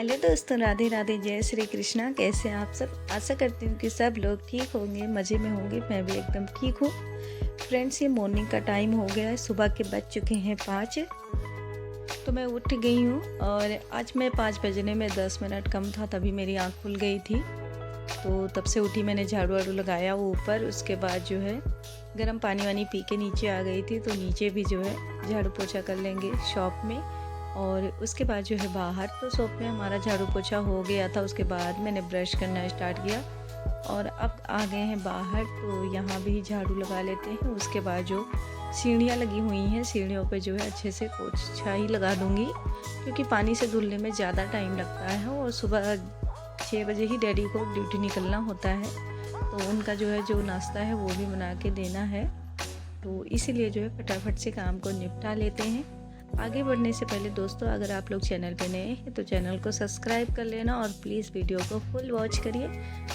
Hello दोस्तों, राधे राधे, जय श्री कृष्णा। कैसे हैं आप सब? आशा करती हूँ कि सब लोग ठीक होंगे, मज़े में होंगे। मैं भी एकदम ठीक हूँ। फ्रेंड्स, ये मॉर्निंग का टाइम हो गया है, सुबह के बज चुके हैं 5। तो मैं उठ गई हूँ और आज मैं 5 बजने में 10 मिनट कम था तभी मेरी आँख खुल गई थी। तो तब से उठी, मैंने झाड़ू वाड़ू लगाया वो ऊपर। उसके बाद जो है गर्म पानी वानी पी के नीचे आ गई थी। तो नीचे भी जो है झाड़ू पोछा कर लेंगे शॉप में। और उसके बाद जो है बाहर तो शॉप में हमारा झाड़ू पोछा हो गया था। उसके बाद मैंने ब्रश करना स्टार्ट किया और अब आ गए हैं बाहर, तो यहाँ भी झाड़ू लगा लेते हैं। उसके बाद जो सीढ़ियाँ लगी हुई हैं, सीढ़ियों पे जो है अच्छे से पोछा ही लगा दूँगी, क्योंकि पानी से धुलने में ज़्यादा टाइम लगता है और सुबह 6 बजे ही डैडी को ड्यूटी निकलना होता है। तो उनका जो है जो नाश्ता है वो भी बना के देना है, तो इसीलिए जो है फटाफट से काम को निपटा लेते हैं। आगे बढ़ने से पहले दोस्तों, अगर आप लोग चैनल पे नए हैं तो चैनल को सब्सक्राइब कर लेना और प्लीज़ वीडियो को फुल वॉच करिए।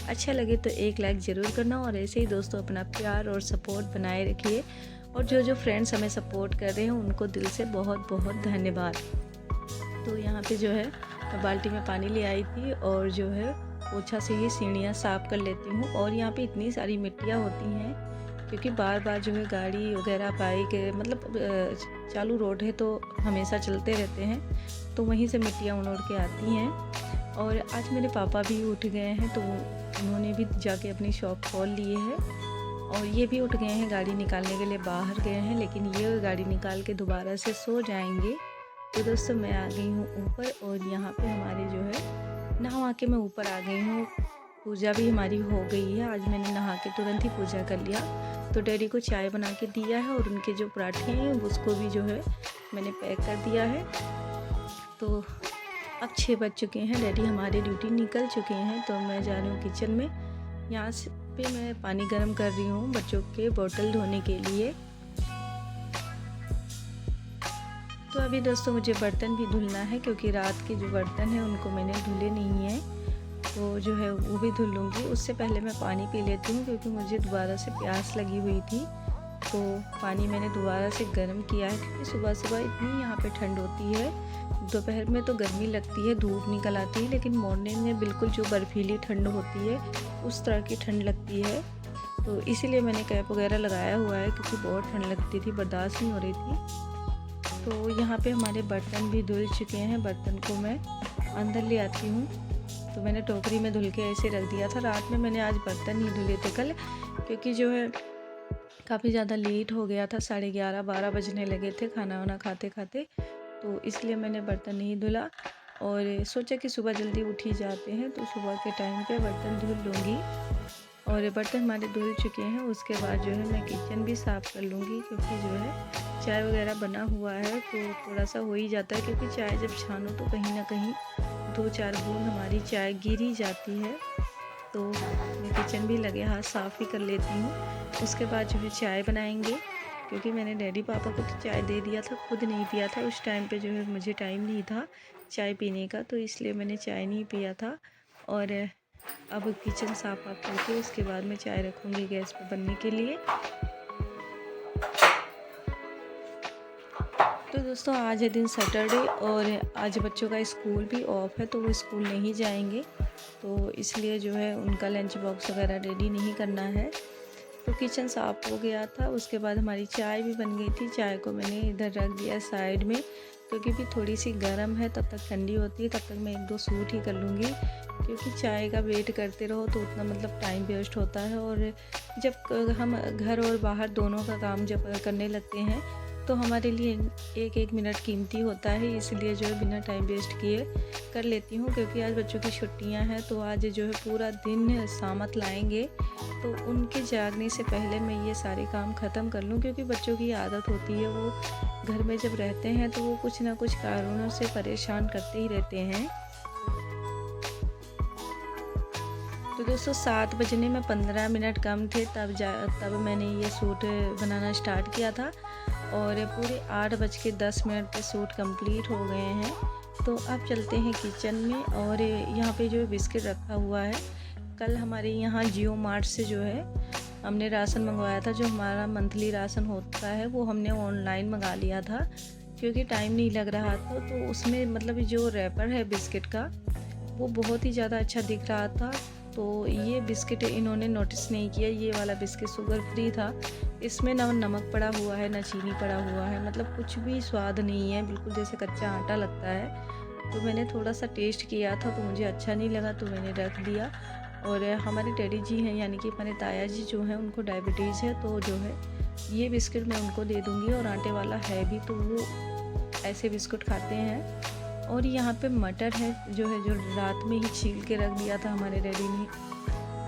अच्छा लगे तो एक लाइक ज़रूर करना और ऐसे ही दोस्तों अपना प्यार और सपोर्ट बनाए रखिए। और जो फ्रेंड्स हमें सपोर्ट कर रहे हैं उनको दिल से बहुत बहुत धन्यवाद। तो यहाँ पे जो है मैं बाल्टी में पानी ले आई थी और जो है पोछा से ही सीढ़ियाँ साफ़ कर लेती हूँ। और यहाँ पे इतनी सारी मिट्टियाँ होती हैं, क्योंकि बार बार जो है गाड़ी वगैरह बाइक मतलब चालू रोड है तो हमेशा चलते रहते हैं, तो वहीं से मिट्टियाँ उड़ के आती हैं। और आज मेरे पापा भी उठ गए हैं, तो उन्होंने भी जाके अपनी शॉप खोल लिए है और ये भी उठ गए हैं, गाड़ी निकालने के लिए बाहर गए हैं, लेकिन ये गाड़ी निकाल के दोबारा से सो जाएंगे। तो दोस्तों मैं आ गई हूँ ऊपर और यहाँ पे हमारे जो है नहा के मैं ऊपर आ गई हूँ। पूजा भी हमारी हो गई है। आज मैंने नहा के तुरंत ही पूजा कर लिया। तो डैडी को चाय बना के दिया है और उनके जो पराठे हैं उसको भी जो है मैंने पैक कर दिया है। तो अब 6 बज चुके हैं, डैडी हमारे ड्यूटी निकल चुके हैं। तो मैं जा रही हूँ किचन में। यहाँ पे मैं पानी गर्म कर रही हूँ बच्चों के बोतल धोने के लिए। तो अभी दोस्तों मुझे बर्तन भी धुलना है, क्योंकि रात के जो बर्तन हैं उनको मैंने धुले नहीं हैं, तो जो है वो भी धुल लूँगी। उससे पहले मैं पानी पी लेती हूँ, क्योंकि मुझे दोबारा से प्यास लगी हुई थी। तो पानी मैंने दोबारा से गर्म किया है, क्योंकि सुबह सुबह इतनी यहाँ पे ठंड होती है। दोपहर में तो गर्मी लगती है, धूप निकल आती है, लेकिन मॉर्निंग में बिल्कुल जो बर्फीली ठंड होती है उस तरह की ठंड लगती है। तो इसीलिए मैंने कैप वगैरह लगाया हुआ है, क्योंकि बहुत ठंड लगती थी, बर्दाश्त नहीं हो रही थी। तो यहाँ पे हमारे बर्तन भी धुल चुके हैं। बर्तन को मैं अंदर ले आती हूँ। तो मैंने टोकरी में धुल के ऐसे रख दिया था। रात में मैंने आज बर्तन नहीं धुले थे कल, क्योंकि जो है काफ़ी ज़्यादा लेट हो गया था, 11:30-12 बजने लगे थे खाना वाना खाते खाते। तो इसलिए मैंने बर्तन नहीं धुला और सोचा कि सुबह जल्दी उठ ही जाते हैं, तो सुबह के टाइम पे बर्तन धुल लूँगी। और बर्तन हमारे धुल चुके हैं। उसके बाद जो है मैं किचन भी साफ़ कर लूँगी, क्योंकि जो है चाय वगैरह बना हुआ है तो थोड़ा सा हो ही जाता है, क्योंकि चाय जब छानो तो कहीं ना कहीं 2-4 बूंद हमारी चाय गिर ही जाती है। तो मैं किचन भी लगे हाथ साफ़ ही कर लेती हूँ। उसके बाद जो है चाय बनाएंगे, क्योंकि मैंने डैडी पापा को तो चाय दे दिया था, खुद नहीं पिया था। उस टाइम पे जो है मुझे टाइम नहीं था चाय पीने का, तो इसलिए मैंने चाय नहीं पिया था। और अब किचन साफ करके उसके बाद मैं चाय रखूँगी गैस पर बनने के लिए। तो दोस्तों आज है दिन सैटरडे और आज बच्चों का स्कूल भी ऑफ है, तो वो स्कूल नहीं जाएंगे, तो इसलिए जो है उनका लंच बॉक्स वगैरह रेडी नहीं करना है। तो किचन साफ़ हो गया था। उसके बाद हमारी चाय भी बन गई थी। चाय को मैंने इधर रख दिया साइड में, क्योंकि भी थोड़ी सी गर्म है, तब तक ठंडी होती है, तब तक मैं 1-2 सूट ही कर लूँगी, क्योंकि चाय का वेट करते रहो तो उतना मतलब टाइम वेस्ट होता है। और जब हम घर और बाहर दोनों का काम जब करने लगते हैं तो हमारे लिए 1-1 मिनट कीमती होता है, इसलिए जो है बिना टाइम वेस्ट किए कर लेती हूँ। क्योंकि आज बच्चों की छुट्टियाँ हैं, तो आज जो है पूरा दिन सामत लाएंगे, तो उनके जागने से पहले मैं ये सारे काम ख़त्म कर लूँ, क्योंकि बच्चों की आदत होती है, वो घर में जब रहते हैं तो वो कुछ ना कुछ कारणों से परेशान करते ही रहते हैं। तो दोस्तों 7 बजने में 15 मिनट कम थे, तब मैंने ये सूट बनाना स्टार्ट किया था और पूरे 8:10 पे सूट कंप्लीट हो गए हैं। तो अब चलते हैं किचन में। और यहाँ पे जो बिस्किट रखा हुआ है, कल हमारे यहाँ जियो मार्ट से जो है हमने राशन मंगवाया था। जो हमारा मंथली राशन होता है वो हमने ऑनलाइन मंगा लिया था, क्योंकि टाइम नहीं लग रहा था। तो उसमें मतलब जो रैपर है बिस्किट का वो बहुत ही ज़्यादा अच्छा दिख रहा था। तो ये बिस्किट इन्होंने नोटिस नहीं किया, ये वाला बिस्किट शुगर फ्री था, इसमें ना नमक पड़ा हुआ है ना चीनी पड़ा हुआ है, मतलब कुछ भी स्वाद नहीं है, बिल्कुल जैसे कच्चा आटा लगता है। तो मैंने थोड़ा सा टेस्ट किया था तो मुझे अच्छा नहीं लगा, तो मैंने रख दिया। और हमारे डैडी जी हैं यानी कि हमारे ताया जी जो हैं उनको डायबिटीज़ है, तो जो है ये बिस्किट मैं उनको दे दूँगी। और आटे वाला है भी तो वो ऐसे बिस्कुट खाते हैं। और यहाँ पे मटर है जो रात में ही छील के रख दिया था हमारे डैडी ने,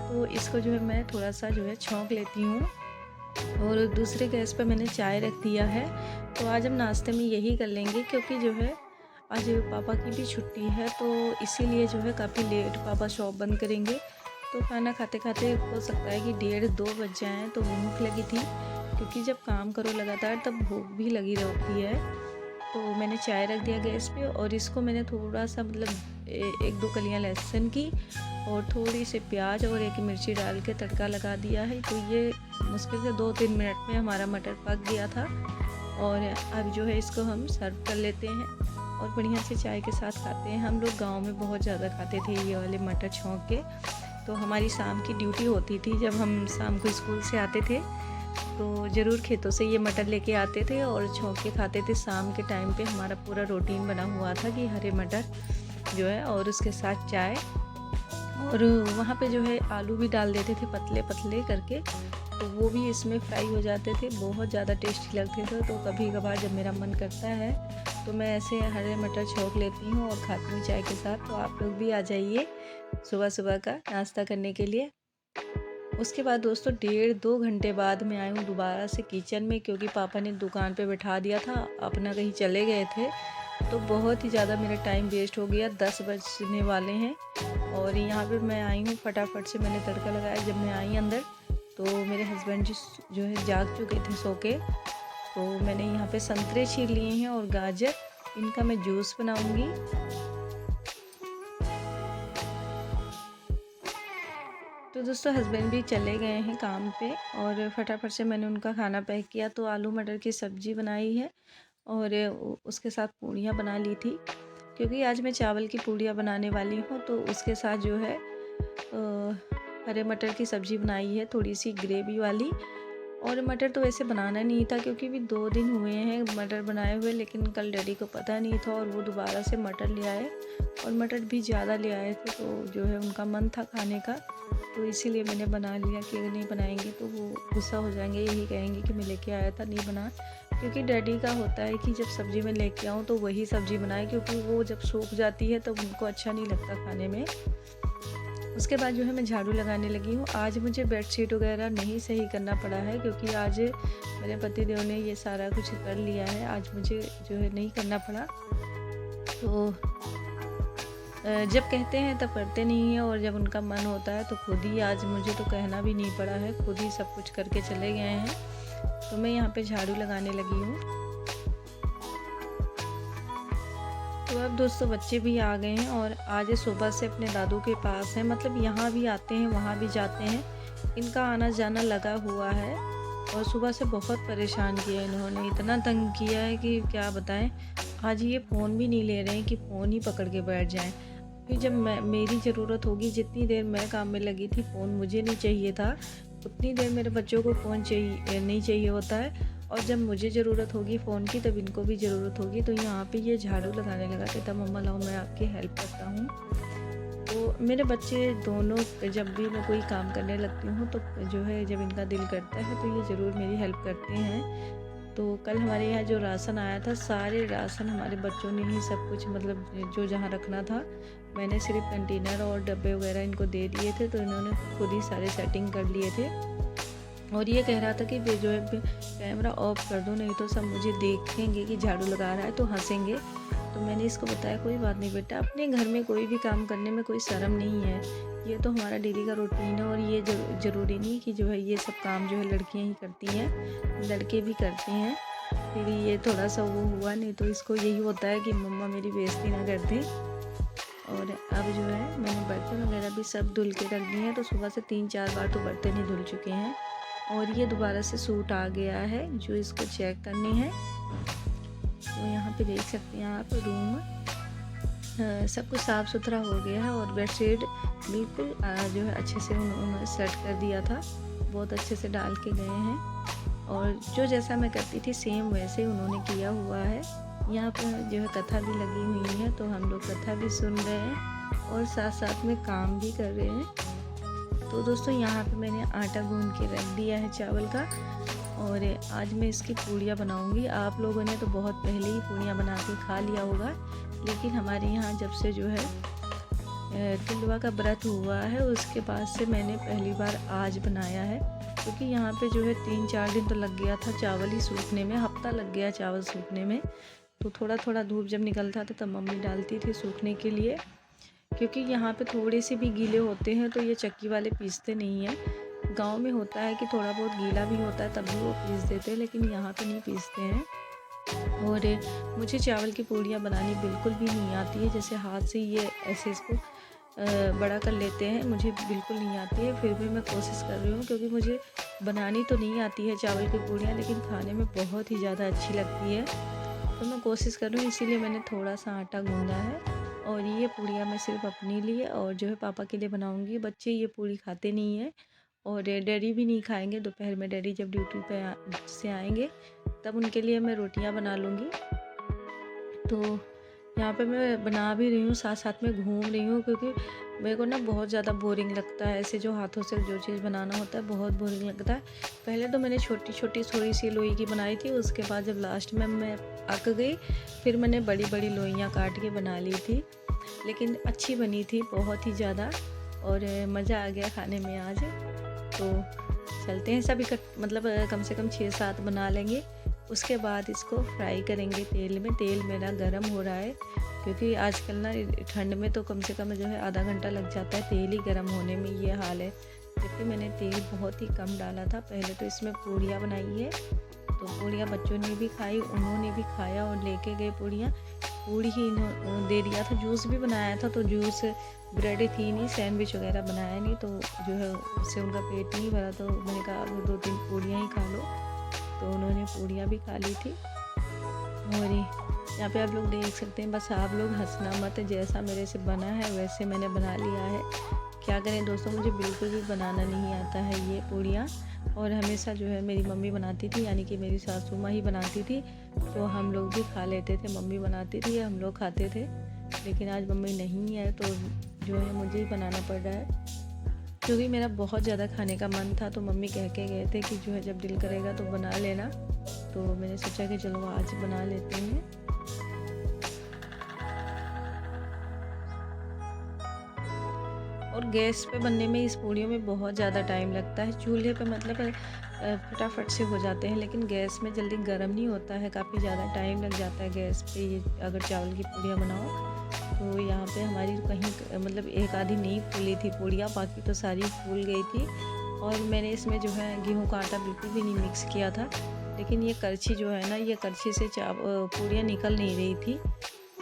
तो इसको जो है मैं थोड़ा सा जो है छौंक लेती हूँ। और दूसरे गैस पे मैंने चाय रख दिया है। तो आज हम नाश्ते में यही कर लेंगे, क्योंकि जो है आज पापा की भी छुट्टी है, तो इसीलिए जो है काफ़ी लेट पापा शॉप बंद करेंगे। तो खाना खाते खाते हो सकता है कि 1:30-2 बज जाएँ। तो भूख लगी थी, क्योंकि जब काम करो लगातार तब भूख भी लगी रहती है। तो मैंने चाय रख दिया गैस पे, और इसको मैंने थोड़ा सा मतलब 1-2 कलियां लहसुन की और थोड़ी सी प्याज और एक मिर्ची डाल के तड़का लगा दिया है। तो ये मुश्किल से 2-3 मिनट में हमारा मटर पक गया था। और अब जो है इसको हम सर्व कर लेते हैं और बढ़िया से चाय के साथ खाते हैं। हम लोग गांव में बहुत ज़्यादा खाते थे ये वाले मटर छौंक के। तो हमारी शाम की ड्यूटी होती थी, जब हम शाम को स्कूल से आते थे तो ज़रूर खेतों से ये मटर लेके आते थे और छौंक के खाते थे। शाम के टाइम पे हमारा पूरा रूटीन बना हुआ था कि हरे मटर जो है और उसके साथ चाय। और वहाँ पे जो है आलू भी डाल देते थे पतले पतले करके, तो वो भी इसमें फ्राई हो जाते थे, बहुत ज़्यादा टेस्टी लगते थे। तो कभी कभार जब मेरा मन करता है तो मैं ऐसे हरे मटर छौंक लेती हूँ और खाती हूँ चाय के साथ। तो आप लोग भी आ जाइए सुबह सुबह का नाश्ता करने के लिए। उसके बाद दोस्तों 1.5-2 घंटे बाद मैं आई हूँ दोबारा से किचन में, क्योंकि पापा ने दुकान पे बैठा दिया था, अपना कहीं चले गए थे। तो बहुत ही ज़्यादा मेरा टाइम वेस्ट हो गया, 10 बजने वाले हैं। और यहाँ पे मैं आई हूँ, फटाफट से मैंने तड़का लगाया। जब मैं आई अंदर तो मेरे हस्बैंड जी जो है जाग चुके थे सो के। तो मैंने यहाँ पे संतरे छील लिए हैं और गाजर, इनका मैं जूस बनाऊँगी। तो दोस्तों हस्बैंड भी चले गए हैं काम पे, और फटाफट से मैंने उनका खाना पैक किया। तो आलू मटर की सब्ज़ी बनाई है और उसके साथ पूड़ियाँ बना ली थी, क्योंकि आज मैं चावल की पूड़ियाँ बनाने वाली हूँ। तो उसके साथ जो है हरे मटर की सब्ज़ी बनाई है, थोड़ी सी ग्रेवी वाली। और मटर तो वैसे बनाना नहीं था, क्योंकि भी 2 दिन हुए हैं मटर बनाए हुए, लेकिन कल डैडी को पता नहीं था और वो दोबारा से मटर ले आए, और मटर भी ज़्यादा ले आए थे। तो जो है उनका मन था खाने का, तो इसीलिए मैंने बना लिया कि अगर नहीं बनाएंगे तो वो गुस्सा हो जाएंगे, यही कहेंगे कि मैं लेके आया था नहीं बना। क्योंकि डैडी का होता है कि जब सब्ज़ी मैं लेके आऊँ तो वही सब्ज़ी बनाए, क्योंकि वो जब सूख जाती है तब उनको अच्छा नहीं लगता खाने में। उसके बाद जो है मैं झाड़ू लगाने लगी हूँ। आज मुझे बेडशीट वगैरह नहीं सही करना पड़ा है, क्योंकि आज मेरे पतिदेव ने ये सारा कुछ कर लिया है, आज मुझे जो है नहीं करना पड़ा। तो जब कहते हैं तब करते नहीं हैं, और जब उनका मन होता है तो खुद ही, आज मुझे तो कहना भी नहीं पड़ा है, खुद ही सब कुछ करके चले गए हैं। तो मैं यहाँ पे झाड़ू लगाने लगी हूँ। तो अब दोस्तों बच्चे भी आ गए हैं, और आज सुबह से अपने दादू के पास हैं, मतलब यहाँ भी आते हैं वहाँ भी जाते हैं, इनका आना जाना लगा हुआ है। और सुबह से बहुत परेशान किया इन्होंने, इतना तंग किया है कि क्या बताएं। आज ये फ़ोन भी नहीं ले रहे हैं कि फ़ोन ही पकड़ के बैठ जाएं। फिर जब मेरी ज़रूरत होगी, जितनी देर मैं काम में लगी थी फ़ोन मुझे नहीं चाहिए था, उतनी देर मेरे बच्चों को फ़ोन नहीं चाहिए होता है। और जब मुझे ज़रूरत होगी फ़ोन की तब इनको भी ज़रूरत होगी। तो यहाँ पे ये झाड़ू लगाने लगा, कहता मम्मा लाओ मैं आपकी हेल्प करता हूँ। तो मेरे बच्चे दोनों जब भी मैं कोई काम करने लगती हूँ तो जो है जब इनका दिल करता है तो ये ज़रूर मेरी हेल्प करते हैं। तो कल हमारे यहाँ जो राशन आया था, सारे राशन हमारे बच्चों ने ही सब कुछ, मतलब जो जहाँ रखना था, मैंने सिर्फ कंटेनर और डब्बे वगैरह इनको दे दिए थे। तो इन्होंने खुद ही सारे सेटिंग कर लिए थे। और ये कह रहा था कि जो है कैमरा ऑफ कर दो, नहीं तो सब मुझे देखेंगे कि झाड़ू लगा रहा है तो हंसेंगे। तो मैंने इसको बताया कोई बात नहीं बेटा, अपने घर में कोई भी काम करने में कोई शर्म नहीं है, ये तो हमारा डेली का रूटीन है। और ये ज़रूरी नहीं कि जो है ये सब काम जो है लड़कियां ही करती हैं, लड़के भी करते हैं। फिर ये थोड़ा सा वो हुआ, नहीं तो इसको यही होता है कि मम्मा मेरी बेइज्जती ना कर दे। और अब जो है मैंने बर्तन वगैरह भी सब धुल के रख दिए हैं। तो सुबह से 3-4 बार तो बर्तन ही धुल चुके हैं। और ये दोबारा से सूट आ गया है जो इसको चेक करनी है। तो यहाँ पे देख सकते हैं आप, रूम सब कुछ साफ़ सुथरा हो गया है और बेडशीट बिल्कुल जो है अच्छे से उन्होंने सेट कर दिया था, बहुत अच्छे से डाल के गए हैं। और जो जैसा मैं करती थी सेम वैसे ही उन्होंने किया हुआ है। यहाँ पर जो है कथा भी लगी हुई है, तो हम लोग कथा भी सुन रहे हैं और साथ साथ में काम भी कर रहे हैं। तो दोस्तों यहाँ पे मैंने आटा गूंद के रख दिया है चावल का, और आज मैं इसकी पूड़ियाँ बनाऊंगी। आप लोगों ने तो बहुत पहले ही पूड़ियाँ बना के खा लिया होगा, लेकिन हमारे यहाँ जब से जो है तिलवा का व्रत हुआ है उसके बाद से मैंने पहली बार आज बनाया है, क्योंकि यहाँ पे जो है 3-4 दिन तो लग गया था चावल ही सूखने में, हफ्ता लग गया चावल सूखने में। तो थोड़ा थोड़ा धूप जब निकलता था तब मम्मी डालती थी सूखने के लिए, क्योंकि यहाँ पे थोड़े से भी गीले होते हैं तो ये चक्की वाले पीसते नहीं हैं। गांव में होता है कि थोड़ा बहुत गीला भी होता है तब भी वो पीस देते हैं, लेकिन यहाँ पे नहीं पीसते हैं। और मुझे चावल की पूड़ियाँ बनानी बिल्कुल भी नहीं आती है, जैसे हाथ से ये ऐसे इसको बड़ा कर लेते हैं, मुझे बिल्कुल नहीं आती है। फिर भी मैं कोशिश कर रही हूँ, क्योंकि मुझे बनानी तो नहीं आती है चावल की पूड़ियाँ, लेकिन खाने में बहुत ही ज़्यादा अच्छी लगती है। तो मैं कोशिश कर रही हूँ, इसीलिए मैंने थोड़ा सा आटा गूँधा है। और ये पूड़ियाँ मैं सिर्फ अपने लिए और जो है पापा के लिए बनाऊँगी। बच्चे ये पूड़ी खाते नहीं हैं और डैडी भी नहीं खाएंगे। दोपहर में डैडी जब ड्यूटी पे से आएंगे तब उनके लिए मैं रोटियां बना लूँगी। तो यहाँ पे मैं बना भी रही हूँ, साथ साथ में घूम रही हूँ, क्योंकि मेरे को ना बहुत ज़्यादा बोरिंग लगता है ऐसे जो हाथों से जो चीज़ बनाना होता है, बहुत बोरिंग लगता है। पहले तो मैंने छोटी छोटी थोड़ी सी लोई की बनाई थी, उसके बाद जब लास्ट में मैं अक गई फिर मैंने बड़ी बड़ी लोइयाँ काट के बना ली थी, लेकिन अच्छी बनी थी बहुत ही ज़्यादा, और मज़ा आ गया खाने में आज। तो चलते हैं सभी मतलब कम से कम 6-7 बना लेंगे, उसके बाद इसको फ्राई करेंगे तेल में। तेल मेरा गरम हो रहा है, क्योंकि आजकल ना ठंड में तो कम से कम जो है आधा घंटा लग जाता है तेल ही गरम होने में, ये हाल है। जबकि मैंने तेल बहुत ही कम डाला था। पहले तो इसमें पूड़ियाँ बनाई है, तो पूड़ियाँ बच्चों ने भी खाई, उन्होंने भी खाया और लेके गए पूड़ियाँ। पूड़ी ही इन्होंने दे दिया था, जूस भी बनाया था, तो जूस ब्रेड थी नहीं, सैंडविच वगैरह बनाया नहीं, तो जो है उससे उनका पेट नहीं भरा, तो मैंने कहा अब 2-3 पूड़ियाँ ही खा लो, तो उन्होंने पूड़ियाँ भी खा ली थी। और यहाँ पे आप लोग देख सकते हैं, बस आप लोग हंसना मत, जैसा मेरे से बना है वैसे मैंने बना लिया है। क्या करें दोस्तों, मुझे बिल्कुल भी बनाना नहीं आता है ये पूड़ियाँ, और हमेशा जो है मेरी मम्मी बनाती थी, यानी कि मेरी सासू माँ ही बनाती थी, तो हम लोग भी खा लेते थे। मम्मी बनाती थी, हम लोग खाते थे, लेकिन आज मम्मी नहीं है तो जो है मुझे ही बनाना पड़ रहा है, क्योंकि मेरा बहुत ज़्यादा खाने का मन था। तो मम्मी कह के गए थे कि जो है जब दिल करेगा तो बना लेना, तो मैंने सोचा कि चलो आज बना लेते हैं। और गैस पे बनने में इस पूड़ियों में बहुत ज़्यादा टाइम लगता है। चूल्हे पे मतलब फटाफट से हो जाते हैं, लेकिन गैस में जल्दी गर्म नहीं होता है, काफ़ी ज़्यादा टाइम लग जाता है गैस पे ये अगर चावल की पूड़ियाँ बनाओ। तो यहाँ पे हमारी कहीं मतलब एक आधी नहीं फूली थी पूड़ियाँ, बाकी तो सारी फूल गई थी। और मैंने इसमें जो है गेहूं का आटा बिल्कुल भी नहीं मिक्स किया था, लेकिन ये करछी जो है ना, ये करछी से पूड़ियाँ निकल नहीं रही थी।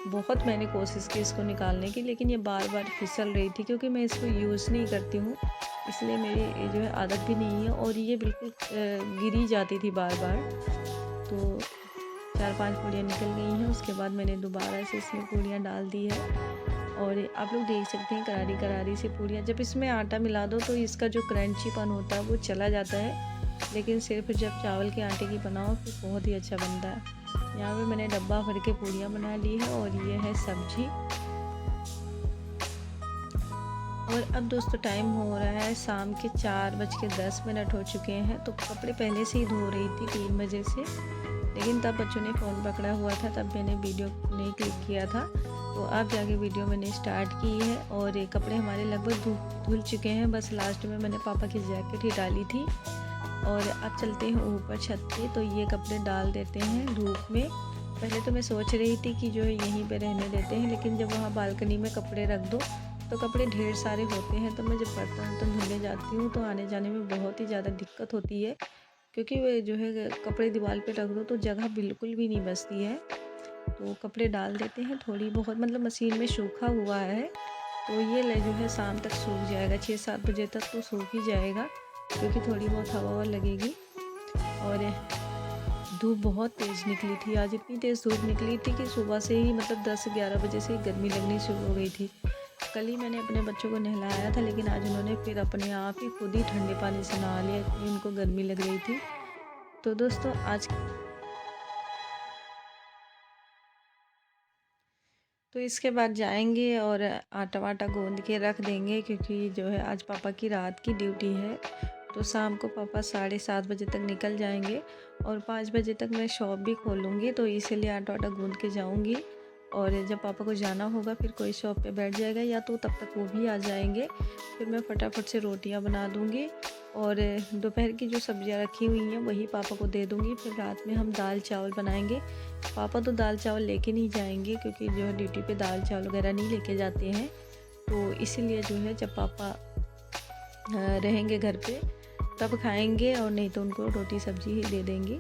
बहुत मैंने कोशिश की इसको निकालने की, लेकिन ये बार बार फिसल रही थी, क्योंकि मैं इसको यूज़ नहीं करती हूँ, इसलिए मेरी जो है आदत भी नहीं है, और ये बिल्कुल गिरी जाती थी बार बार। तो 4-5 पूड़ियाँ निकल गई हैं, उसके बाद मैंने दोबारा से इसमें पूड़ियाँ डाल दी है। और आप लोग देख सकते हैं करारी करारी सी पूड़ियाँ, जब इसमें आटा मिला दो तो इसका जो क्रंचीपन होता है वो चला जाता है, लेकिन सिर्फ जब चावल के आटे की बनाओ फिर बहुत ही अच्छा बनता है। यहाँ पे मैंने डब्बा भर के पूड़ियाँ बना ली है, और ये है सब्जी। और अब दोस्तों टाइम हो रहा है शाम के 4:10 हो चुके हैं। तो कपड़े पहले से ही धो रही थी 3 बजे से, लेकिन तब बच्चों ने फ़ोन पकड़ा हुआ था, तब मैंने वीडियो नहीं क्लिक किया था। तो अब जाके वीडियो मैंने स्टार्ट की है, और ये कपड़े हमारे लगभग धुल चुके हैं, बस लास्ट में मैंने पापा की जैकेट ही डाली थी। और अब चलते हैं ऊपर छत पे, तो ये कपड़े डाल देते हैं धूप में। पहले तो मैं सोच रही थी कि जो है यहीं पे रहने देते हैं, लेकिन जब वहाँ बालकनी में कपड़े रख दो तो कपड़े ढेर सारे होते हैं, तो मैं जब बर्तन धुलने जाती हूँ तो आने जाने में बहुत ही ज़्यादा दिक्कत होती है, क्योंकि वे जो है कपड़े दीवार पे रख दो तो जगह बिल्कुल भी नहीं बचती है। तो कपड़े डाल देते हैं थोड़ी बहुत, मतलब मशीन में सूखा हुआ है, तो ये जो है शाम तक सूख जाएगा, 6-7 बजे तक तो सूख ही जाएगा, क्योंकि थोड़ी बहुत हवा लगेगी। और धूप बहुत तेज़ निकली थी। आज इतनी तेज़ धूप निकली थी कि सुबह से ही मतलब 10-11 बजे से ही गर्मी लगनी शुरू हो गई थी। कल ही मैंने अपने बच्चों को नहलाया था, लेकिन आज उन्होंने फिर अपने आप ही खुद ही ठंडे पानी से नहा लिया, इतनी उनको गर्मी लग रही थी। तो दोस्तों आज तो इसके बाद जाएँगे और आटा-वाटा गूँध के रख देंगे, क्योंकि जो है आज पापा की रात की ड्यूटी है। तो शाम को पापा 7:30 बजे तक निकल जाएँगे और 5 बजे तक मैं शॉप भी खोलूँगी, तो इसीलिए आटा-वाटा गूँध के जाऊँगी। और जब पापा को जाना होगा फिर कोई शॉप पे बैठ जाएगा, या तो तब तक वो भी आ जाएँगे। फिर मैं फटाफट से रोटियाँ बना दूँगी और दोपहर की जो सब्जियाँ रखी हुई हैं वही पापा को दे दूँगी। फिर रात में हम दाल-चावल बनाएँगे। पापा तो दाल-चावल लेके नहीं जाएँगे, क्योंकि जो है ड्यूटी पे दाल-चावल वगैरह नहीं लेके जाते हैं। तो इसीलिए जो है जब पापा रहेंगे घर पे तब खाएँगे, और नहीं तो उनको रोटी सब्ज़ी ही दे देंगे।